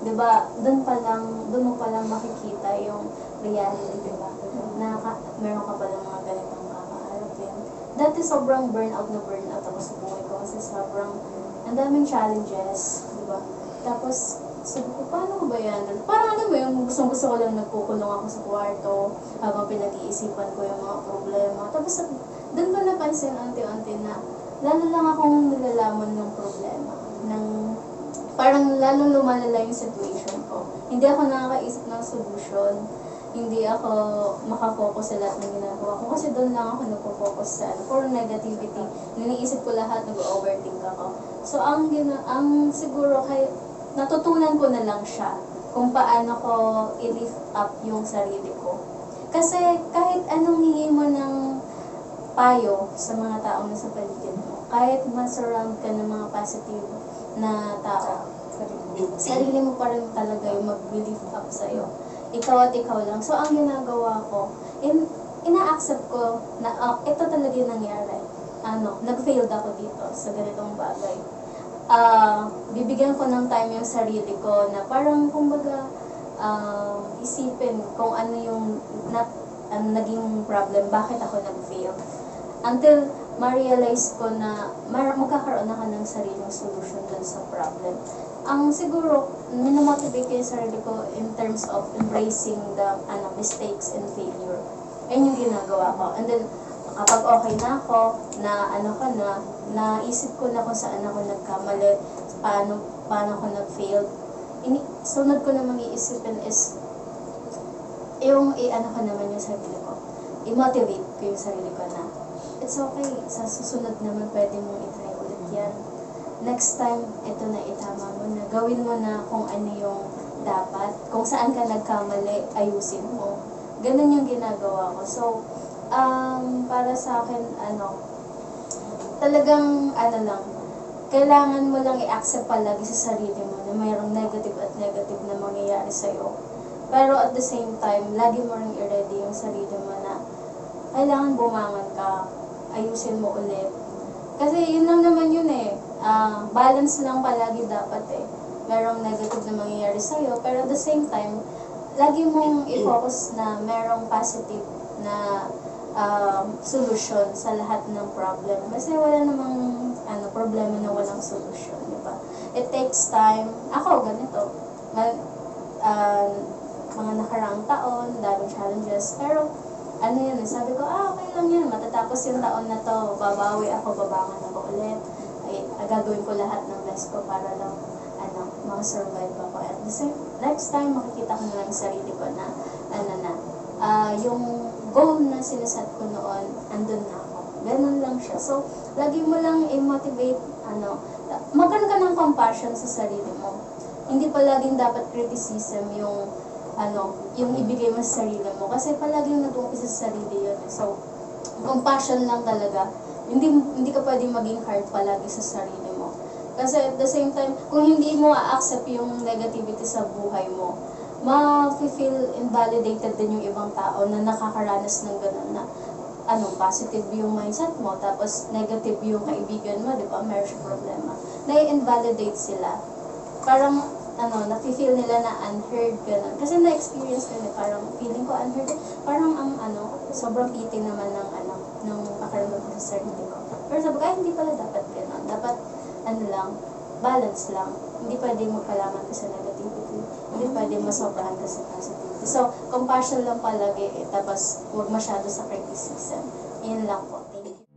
'Di ba? Doon mo pa lang makikita yung reality, 'di ba? Na meron ka palang mga ganitong kakaharapin. Dati sobrang burnout ako sa buhay ko kasi sobrang ang daming challenges, 'di ba? Tapos sabi ko, paano ba yan? Parang ano mo yung gusto ko lang nagkukulong ako sa kwarto habang pinag-iisipan ko yung mga problema. Tapos doon ko napansin unti-unti na lalo lang akong nilalaman ng problema. Parang lalo lumalala yung situation ko. Hindi ako nakakaisip ng solution. Hindi ako makafocus sa lahat ng ginagawa ko. Kasi doon lang ako nagpo-focus sa puro negativity. Niniisip ko lahat, nag-overthink ako. So, ang siguro natutunan ko na lang siya kung paano ko i-lift up yung sarili ko. Kasi kahit anong hingi mo ng payo sa mga taong nasa paligid mo, kahit ma-surround ka ng mga positive na tao, sarili mo pa rin talaga yung mag-lift up sa'yo. Ikaw at ikaw lang. So, ang ginagawa ko, ina-accept ko na ito talaga yung nangyari. Nag-failed ako dito sa ganitong bagay. Bibigyan ko ng time yung sarili ko na parang kumbaga isipin kung ano yung naging problem, bakit ako nag-fail. Until ma-realize ko na magkakaroon ako ng sariling solution dun sa problem. Ang siguro, minomotivate ko yung sarili ko in terms of embracing the mistakes and failure. Yan yung ginagawa ko. And then, kapag okay na ako, naisip ko na kung saan ako nagkamali, paano ako nag-fail. Sunod ko namang iisipin is, yung ko naman yung sarili ko. I-motivate ko yung sarili ko na, it's okay, sa susunod naman pwede mong i-try ulit yan. Next time, ito na itama mo na. Gawin mo na kung ano yung dapat. Kung saan ka nagkamali, ayusin mo. Ganun yung ginagawa ko. So, para sa akin, talagang, kailangan mo lang i-accept palagi sa sarili mo na mayroong negative at negative na mangyayari sa'yo. Pero at the same time, lagi mo rin i-ready yung sarili mo na kailangan bumangon ka, ayusin mo ulit. Kasi yun lang naman yun balance lang palagi dapat Merong negative na mangyayari sa'yo, pero at the same time, lagi mong i-focus na merong positive na solution sa lahat ng problem. Kasi wala namang problema na walang solution, di ba? It takes time. Ako, ganito. Mga nakaraang taon, daming challenges, pero sabi ko, okay lang yan, matatapos yung taon na to, babawi ako, babangon ako ulit, gagawin ko lahat ng best ko para lang, survive ako. At the same, next time, makikita ko na lang sarili ko na, yung goal na sinaset ko noon, andun na ako. Ganun lang siya. So, lagi mo lang i-motivate, magkaroon ka ng compassion sa sarili mo. Hindi palaging dapat criticism yung ibigay mo sa sarili mo. Kasi palaging nag-umpisa sa sarili yun. So, compassion lang talaga. Hindi ka pwedeng maging hard palagi sa sarili mo. Kasi at the same time, kung hindi mo a-accept yung negativity sa buhay mo, ma-feel invalidated din yung ibang tao na nakakaranas ng gano'n na positive yung mindset mo, tapos negative yung kaibigan mo, di ba? Meron siyang problema. Na-invalidate sila. Parang nafe-feel nila na unheard, gano'n. Kasi na-experience ko parang feeling ko unheard. Parang sobrang pity naman ng pakaramdam ko sa sarili ko. Pero sabi ko, hindi pala dapat gano'n. Dapat, balance lang. Hindi pwede magpalaman ka sa negativity. Hindi pwede masobrahan ka sa positivity. So, compassion lang palagi, tapos huwag masyado sa criticism. Yun lang po. Thank you.